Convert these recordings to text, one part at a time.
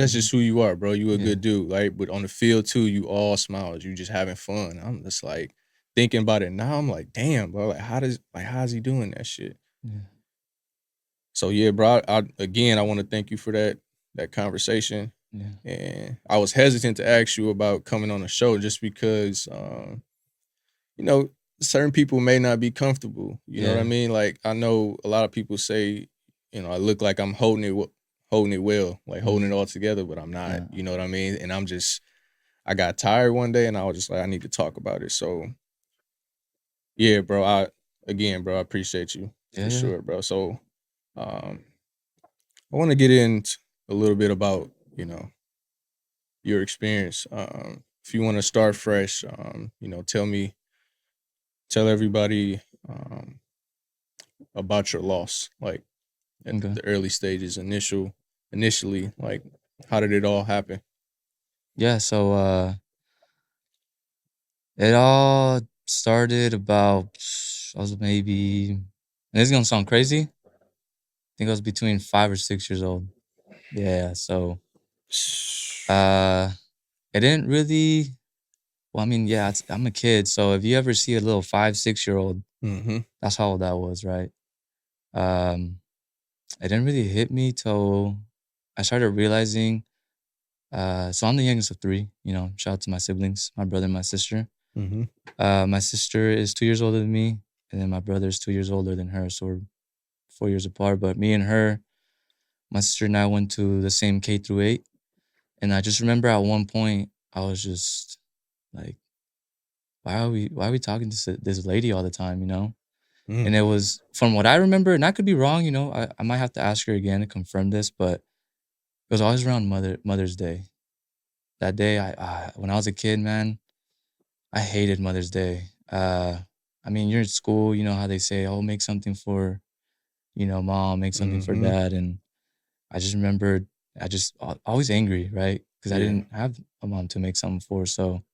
That's just who you are, bro. You a Yeah. good dude, right? But on the field too, you all smiles. You just having fun. I'm just like thinking about it now. I'm like, damn, bro. Like, how's he doing that shit? Yeah. So yeah, bro. I want to thank you for that conversation. Yeah. And I was hesitant to ask you about coming on the show just because, you know, certain people may not be comfortable. You know what I Yeah. mean? Like I know a lot of people say, I look like I'm holding it well, like holding it Mm. all together, but I'm not. Yeah. You know what I mean? And I got tired one day, and I was just like, I need to talk about it. So yeah, bro. Bro, I appreciate you Yeah. for Yeah. sure, bro. So um, I want to get into a little bit about your experience. If you want to start fresh, tell everybody about your loss, like at Okay. the early stages, initially, like how did it all happen? Yeah. So it all started about I was maybe, and this is gonna sound crazy. I think I was between 5 or 6 years old. Yeah. So uh, it didn't really. Well, I mean, yeah, I'm a kid. So if you ever see a little 5, 6 year old, Mm-hmm. that's how old I was, right? Um, it didn't really hit me till I started realizing. So I'm the youngest of three. Shout out to my siblings, my brother and my sister. Mm-hmm. My sister is 2 years older than me, and then my brother is 2 years older than her. So we're 4 years apart. But me and her, my sister and I went to the same K through 8. And I just remember at one point, I was just like, why are we talking to this lady all the time, Mm. And it was from what I remember, and I could be wrong, I might have to ask her again to confirm this, but it was always around Mother's Day. That day, when I was a kid, man, I hated Mother's Day. I mean, you're in school, you know how they say, "Oh, make something for, mom, make something for Mm-hmm. dad," and I just remembered, I just always angry, right? Because I Yeah. didn't have a mom to make something for. So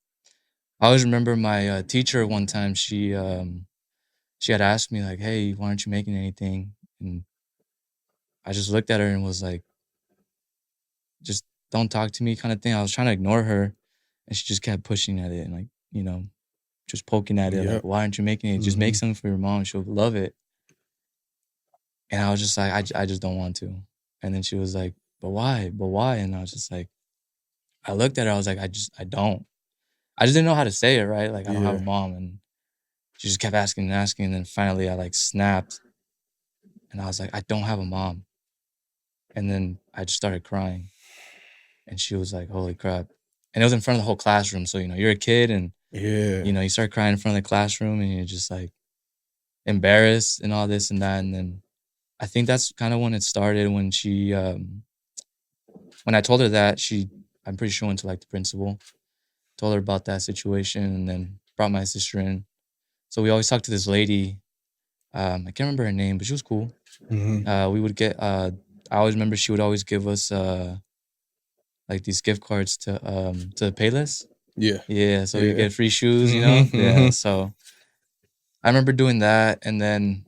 I always remember my teacher one time. She had asked me like, "Hey, why aren't you making anything?" And I just looked at her and was like, "Just don't talk to me," kind of thing. I was trying to ignore her, and she just kept pushing at it and like, just poking at it, like, Yep. "Why aren't you making it? Just make Mm-hmm. something for your mom. She'll love it." And I was just like, I just don't want to. And then she was like, "But why? But why?" And I was just like, I looked at her. I was like, I don't. I just didn't know how to say it, right? Like, I don't have a Yeah. mom. And she just kept asking and asking. And then finally, I like snapped. And I was like, I don't have a mom. And then I just started crying. And she was like, holy crap. And it was in front of the whole classroom. So, you're a kid and, Yeah. you start crying in front of the classroom and you're just like embarrassed and all this and that. And then I think that's kind of when it started when when I told her that, I'm pretty sure went to like the principal, told her about that situation, and then brought my sister in. So we always talked to this lady. I can't remember her name, but she was cool. Mm-hmm. We would get. I always remember she would always give us like these gift cards to Payless. Yeah. Yeah, so you Yeah. get free shoes. Mm-hmm. Yeah, Mm-hmm. so I remember doing that, and then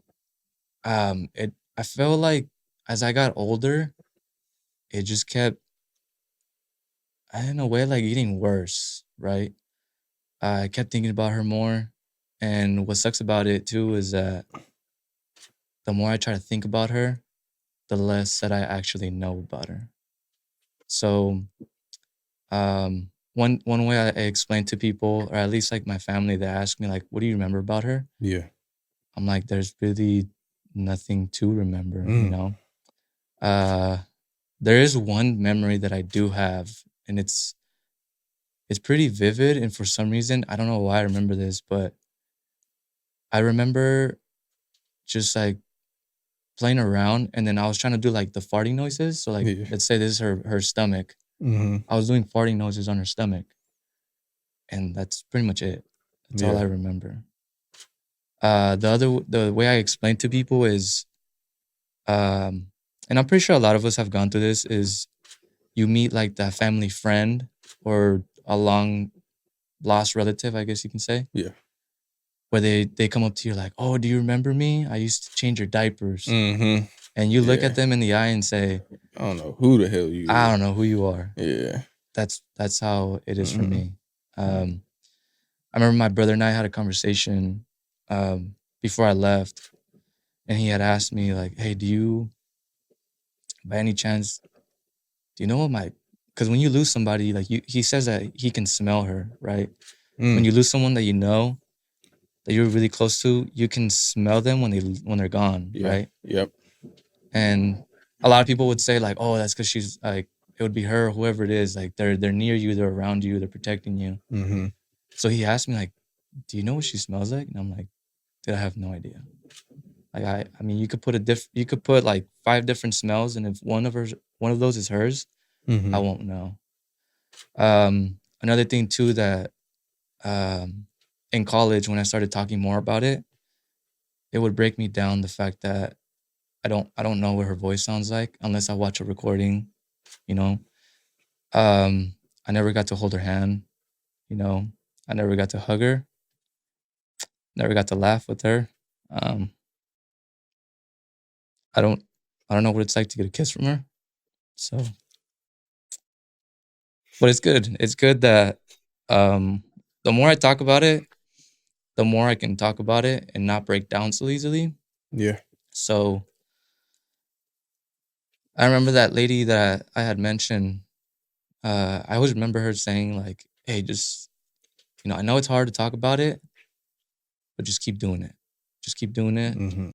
it. I felt like as I got older, it just kept, in a way, like getting worse. Right. I kept thinking about her more, and what sucks about it too is that the more I try to think about her, the less that I actually know about her. So, one way I explain to people, or at least like my family, they ask me like, "What do you remember about her?" Yeah. I'm like, "There's really nothing to remember," you Mm. know. Uh, there is one memory that I do have, and it's pretty vivid, and for some reason, I don't know why I remember this, but I remember just like playing around, and then I was trying to do like the farting noises. So like, Yeah. let's say this is her stomach. Mm-hmm. I was doing farting noises on her stomach, and that's pretty much it. That's all I Yeah. remember. The way I explain to people is, um, and I'm pretty sure a lot of us have gone through this, is you meet like that family friend or a long lost relative, I guess you can say, Yeah. where they come up to you like, "Oh, do you remember me? I used to change your diapers." Mm-hmm. and you look Yeah. at them in the eye and say, I don't know who the hell you "I is. don't know who you are." Yeah. That's how it is for Mhm. me. I remember my brother and I had a conversation before I left, and he had asked me like, "Hey, do you, by any chance, do you know what my?" Because when you lose somebody, like he says that he can smell her, right? When Mm. you lose someone that you know that you're really close to, you can smell them when they're gone, Yeah. right? Yep. And a lot of people would say like, "Oh, that's because she's like, it would be her, whoever it is, like they're near you, they're around you, they're protecting you." Mhm. So he asked me like, "Do you know what she smells like?" And I'm like, "Dude, I have no idea." Like I mean, you could put like 5 different smells, and if one of those is hers, I Mhm. won't know. Another thing too that um in college when I started talking more about it, it would break me down the fact that I don't know what her voice sounds like unless I watch a recording, you know. Um, I never got to hold her hand, you know. I never got to hug her, never got to laugh with her. Um, I don't I don't know what it's like to get a kiss from her. So, but it's good. It's good that um the more I talk about it, the more I can talk about it and not break down so easily. Yeah. So, I remember that lady that I had mentioned. I always remember her saying like, "Hey, just I know it's hard to talk about it, but just keep doing it. Just keep doing it. Mhm.